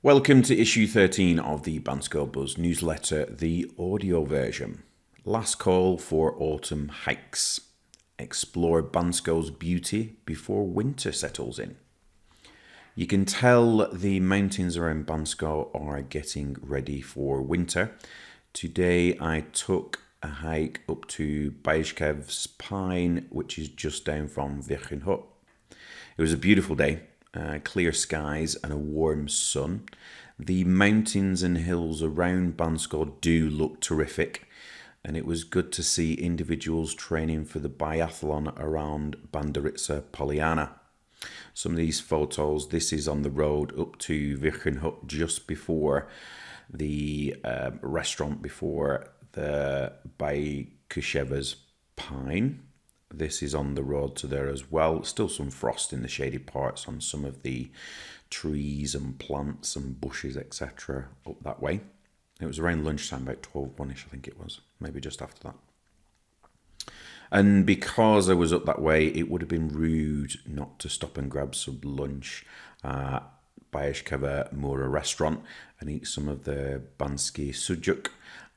Welcome to issue 13 of the Bansko Buzz newsletter, the audio version. Last call for autumn hikes. Explore Bansko's beauty before winter settles in. You can tell the mountains around Bansko are getting ready for winter. Today I took a hike up to Baikushev's Pine, which is just down from Vihren Hut. It was a beautiful day. Clear skies and a warm sun. The mountains and hills around Bansko do look terrific, and it was good to see individuals training for the biathlon around Banderitsa Poliana. Some of these photos, this is on the road up to Vihren Hut just before the restaurant, before the Baikushev's Pine. This is on the road to there as well. Still some frost in the shady parts on some of the trees and plants and bushes, etc. up that way. It was around lunchtime, about 12:01ish, I think it was. Maybe just after that. And because I was up that way, it would have been rude not to stop and grab some lunch at Baikushev Mura restaurant and eat some of the Banski sujuk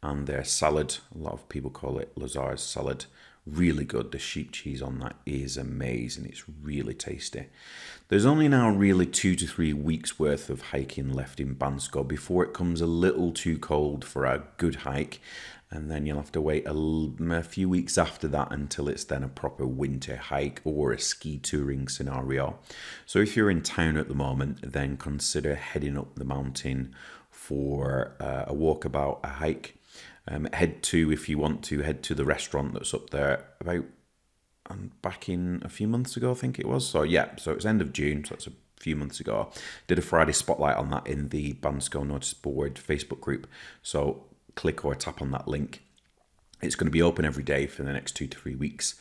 and their salad. A lot of people call it Lazar's salad. Really good. The sheep cheese on that is amazing. It's really tasty. There's only now really 2 to 3 weeks worth of hiking left in Bansko before it comes a little too cold for a good hike, and then you'll have to wait a few weeks after that until it's then a proper winter hike or a ski touring scenario. So if you're in town at the moment, then consider heading up the mountain for a walkabout, a hike. If you want to, head to the restaurant that's up there back in a few months ago, I think it was. So it's end of June, so it's a few months ago. Did a Friday spotlight on that in the Bansko Notice Board Facebook group. So click or tap on that link. It's going to be open every day for the next 2 to 3 weeks.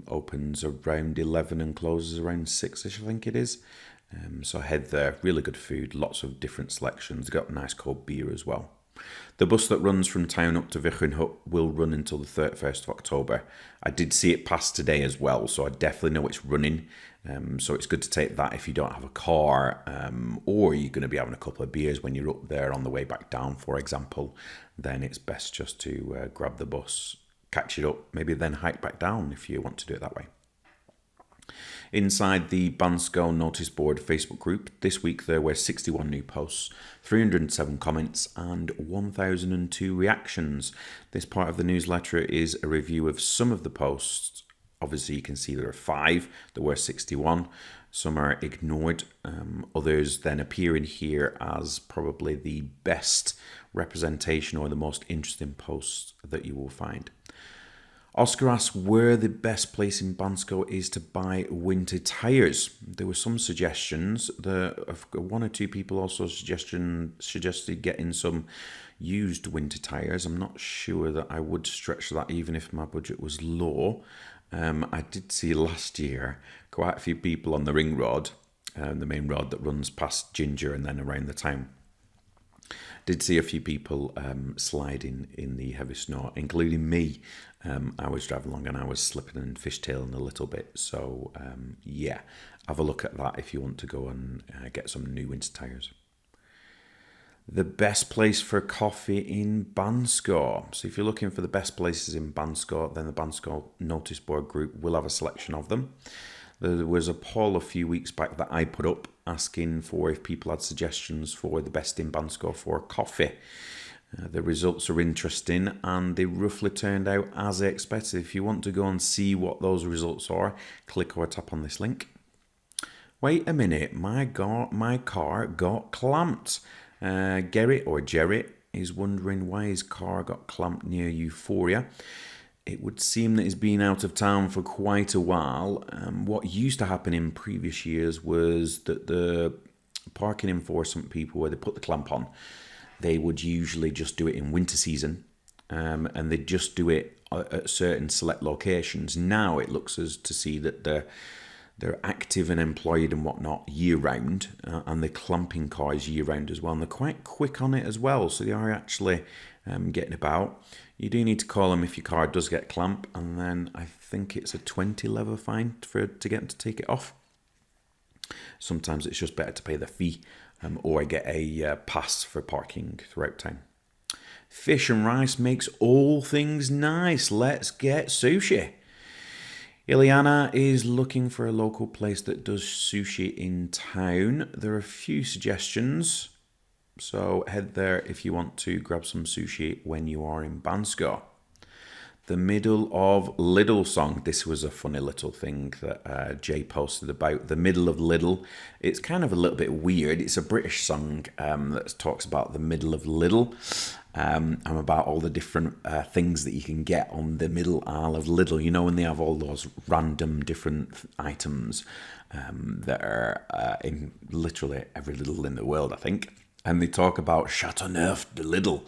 Opens around 11 and closes around 6ish, I think it is. So head there. Really good food, lots of different selections. Got nice cold beer as well. The bus that runs from town up to Vihren Hut will run until the 31st of October. I did see it pass today as well, so I definitely know it's running. So it's good to take that if you don't have a car, or you're going to be having a couple of beers when you're up there on the way back down, for example. Then it's best just to grab the bus, catch it up, maybe then hike back down if you want to do it that way. Inside the Bansko Notice Board Facebook group, this week there were 61 new posts, 307 comments and 1,002 reactions. This part of the newsletter is a review of some of the posts. Obviously you can see there are 5, there were 61. Some are ignored, others then appear in here as probably the best representation or the most interesting posts that you will find. Oscar asks where the best place in Bansko is to buy winter tyres. There were some suggestions. One or two people also suggested getting some used winter tyres. I'm not sure that I would stretch that even if my budget was low. I did see last year quite a few people on the ring road, the main road that runs past Ginger and then around the town. Did see a few people sliding in the heavy snow, including me. I was driving along and I was slipping and fishtailing a little bit. So have a look at that if you want to go and get some new winter tyres. The best place for coffee in Bansko. So if you're looking for the best places in Bansko, then the Bansko Notice Board group will have a selection of them. There was a poll a few weeks back that I put up asking for if people had suggestions for the best in Bansko for coffee. The results are interesting and they roughly turned out as expected. If you want to go and see what those results are, click or tap on this link. Wait a minute, my car got clamped. Gerrit or Jerry is wondering why his car got clamped near Euphoria. It would seem that he's been out of town for quite a while. What used to happen in previous years was that the parking enforcement people, where they put the clamp on, they would usually just do it in winter season, and they'd just do it at certain select locations. Now it looks as to see that they're active and employed and whatnot year round, and they're clamping cars year round as well, and they're quite quick on it as well, so they are actually getting about. You do need to call them if your car does get clamped, and then I think it's a 20 lever fine to get them to take it off. Sometimes it's just better to pay the fee or get a pass for parking throughout town. Fish and rice makes all things nice. Let's get sushi. Ileana is looking for a local place that does sushi in town. There are a few suggestions, so head there if you want to grab some sushi when you are in Bansko. The Middle of Lidl song. This was a funny little thing that Jay posted about the Middle of Lidl. It's kind of a little bit weird. It's a British song that talks about the Middle of Lidl and about all the different things that you can get on the middle aisle of Lidl. You know, when they have all those random different items that are in literally every Lidl in the world, I think. And they talk about Chateauneuf de Lidl.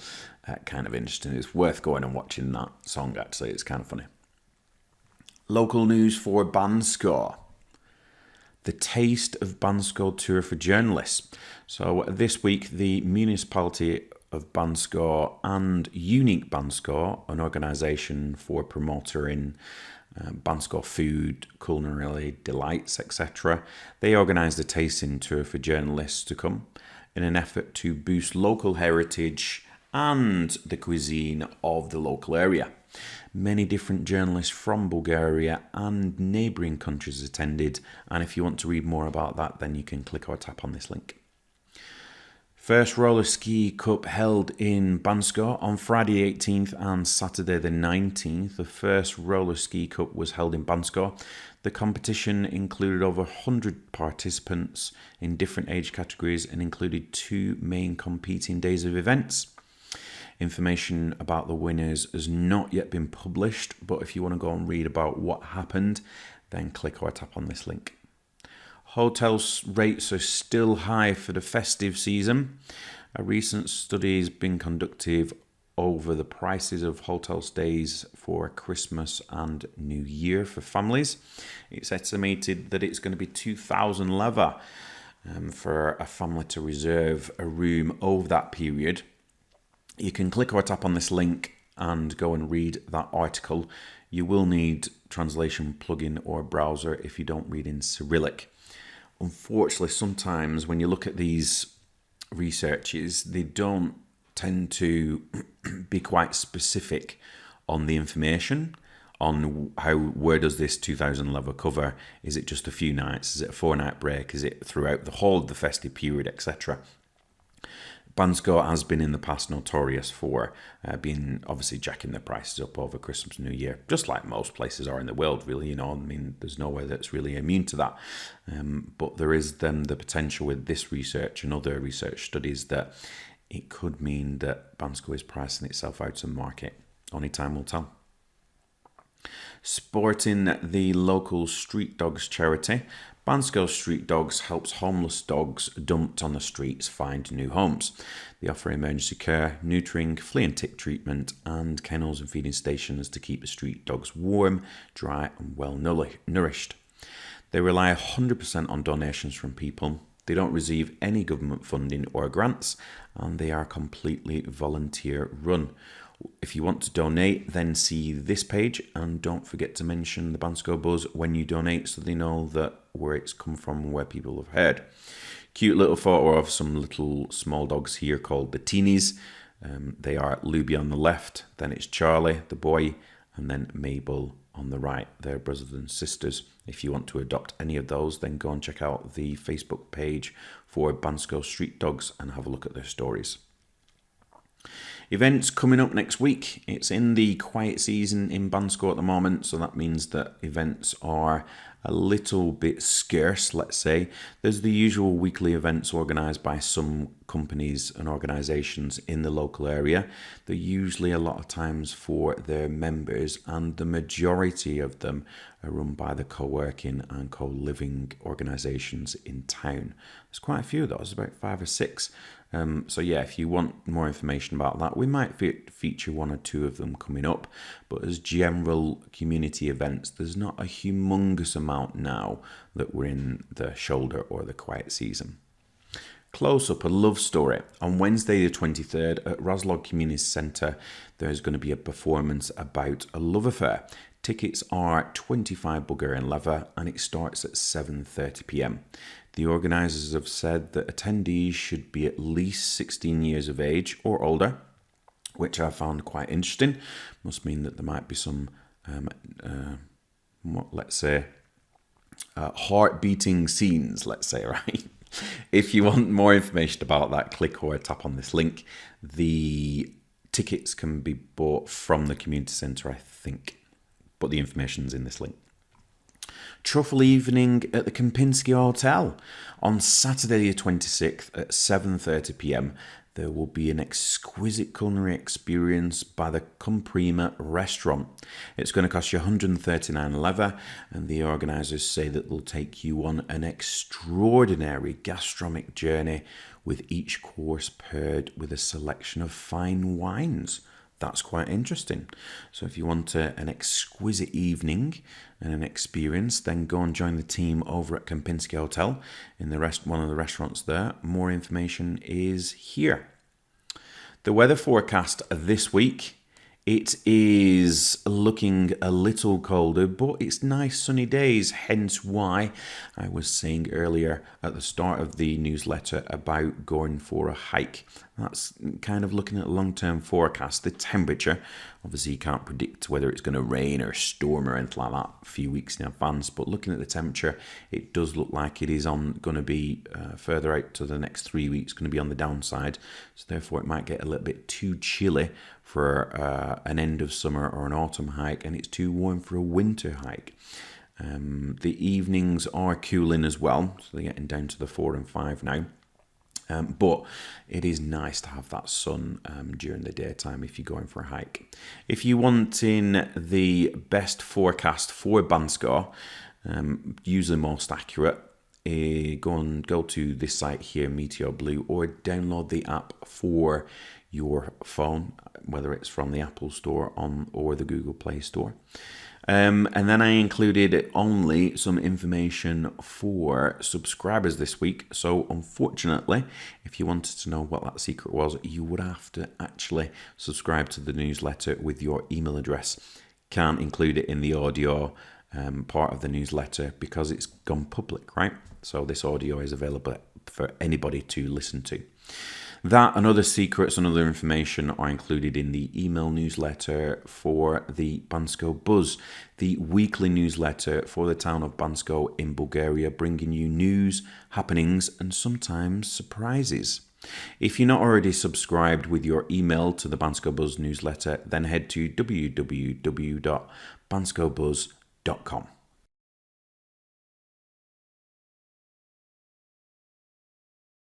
Kind of interesting. It's worth going and watching that song, actually. It's kind of funny. Local news for Bansko. The Taste of Bansko tour for journalists. So this week, the municipality of Bansko and Unique Bansko, an organisation for promoting Bansko food, culinary delights, etc., they organised a tasting tour for journalists to come in an effort to boost local heritage and the cuisine of the local area. Many different journalists from Bulgaria and neighbouring countries attended, and if you want to read more about that, then you can click or tap on this link. First Roller Ski Cup held in Bansko on Friday 18th and Saturday the 19th. The first Roller Ski Cup was held in Bansko. The competition included over 100 participants in different age categories and included 2 main competing days of events. Information about the winners has not yet been published, but if you want to go and read about what happened, then click or tap on this link. Hotel rates are still high for the festive season. A recent study has been conducted over the prices of hotel stays for Christmas and New Year for families. It's estimated that it's going to be 2,000 leva for a family to reserve a room over that period. You can click or tap on this link and go and read that article. You will need translation plugin or browser if you don't read in Cyrillic. Unfortunately, sometimes when you look at these researches, they don't tend to be quite specific on the information, on where does this 2,000 leva cover? Is it just a few nights? Is it a 4-night break? Is it throughout the whole of the festive period, etc.? Bansko has been in the past notorious for being obviously jacking their prices up over Christmas and New Year, just like most places are in the world, really. You know, I mean, there's nowhere that's really immune to that. But there is then the potential with this research and other research studies that it could mean that Bansko is pricing itself out of the market. Only time will tell. Supporting the local Street Dogs charity, Bansko Street Dogs helps homeless dogs dumped on the streets find new homes. They offer emergency care, neutering, flea and tick treatment, and kennels and feeding stations to keep the street dogs warm, dry, and well nourished. They rely 100% on donations from people. They don't receive any government funding or grants, and they are completely volunteer run. If you want to donate, then see this page, and don't forget to mention the Bansko Buzz when you donate so they know that where it's come from and where people have heard. Cute little photo of some little small dogs here called the Teenies. They are Luby on the left, then it's Charlie, the boy, and then Mabel on the right. They're brothers and sisters. If you want to adopt any of those, then go and check out the Facebook page for Bansko Street Dogs and have a look at their stories. Events coming up next week. It's in the quiet season in Bansko at the moment, so that means that events are a little bit scarce, let's say. There's the usual weekly events organised by some companies and organisations in the local area. They're usually a lot of times for their members, and the majority of them are run by the co-working and co-living organisations in town. There's quite a few of those, about 5 or 6. So yeah, if you want more information about that, we might feature 1 or 2 of them coming up. But as general community events, there's not a humongous amount now that we're in the shoulder or the quiet season. Close up, a love story. On Wednesday the 23rd at Roslog Community Centre, there's going to be a performance about a love affair. Tickets are 25 Bulgarian leva and it starts at 7:30 p.m. The organisers have said that attendees should be at least 16 years of age or older, which I found quite interesting. Must mean that there might be some, heart-beating scenes, let's say, right? If you want more information about that, click or tap on this link. The tickets can be bought from the community centre, I think, but the information's in this link. Truffle evening at the Kempinski Hotel on Saturday the 26th at 7:30 p.m. There will be an exquisite culinary experience by the Comprima restaurant. It's going to cost you 139 leva, and the organisers say that they'll take you on an extraordinary gastronomic journey with each course paired with a selection of fine wines. That's quite interesting. So if you want an exquisite evening and an experience, then go and join the team over at Kempinski Hotel in one of the restaurants there. More information is here. The weather forecast this week, it is looking a little colder, but it's nice sunny days, hence why I was saying earlier at the start of the newsletter about going for a hike. That's kind of looking at long-term forecast. The temperature, obviously you can't predict whether it's going to rain or storm or anything like that a few weeks in advance, but looking at the temperature, it does look like it is going to be further out to the next 3 weeks, going to be on the downside. So therefore it might get a little bit too chilly for an end of summer or an autumn hike, and it's too warm for a winter hike. The evenings are cooling as well, so they're getting down to the 4 and 5 now. But it is nice to have that sun during the daytime if you're going for a hike. If you want in the best forecast for Bansko, usually most accurate, go to this site here, Meteor Blue, or download the app for your phone, whether it's from the Apple Store or the Google Play Store. And then I included only some information for subscribers this week. So unfortunately, if you wanted to know what that secret was, you would have to actually subscribe to the newsletter with your email address. Can't include it in the audio part of the newsletter because it's gone public, right? So this audio is available for anybody to listen to. That and other secrets and other information are included in the email newsletter for the Bansko Buzz, the weekly newsletter for the town of Bansko in Bulgaria, bringing you news, happenings, and sometimes surprises. If you're not already subscribed with your email to the Bansko Buzz newsletter, then head to www.banskobuzz.com.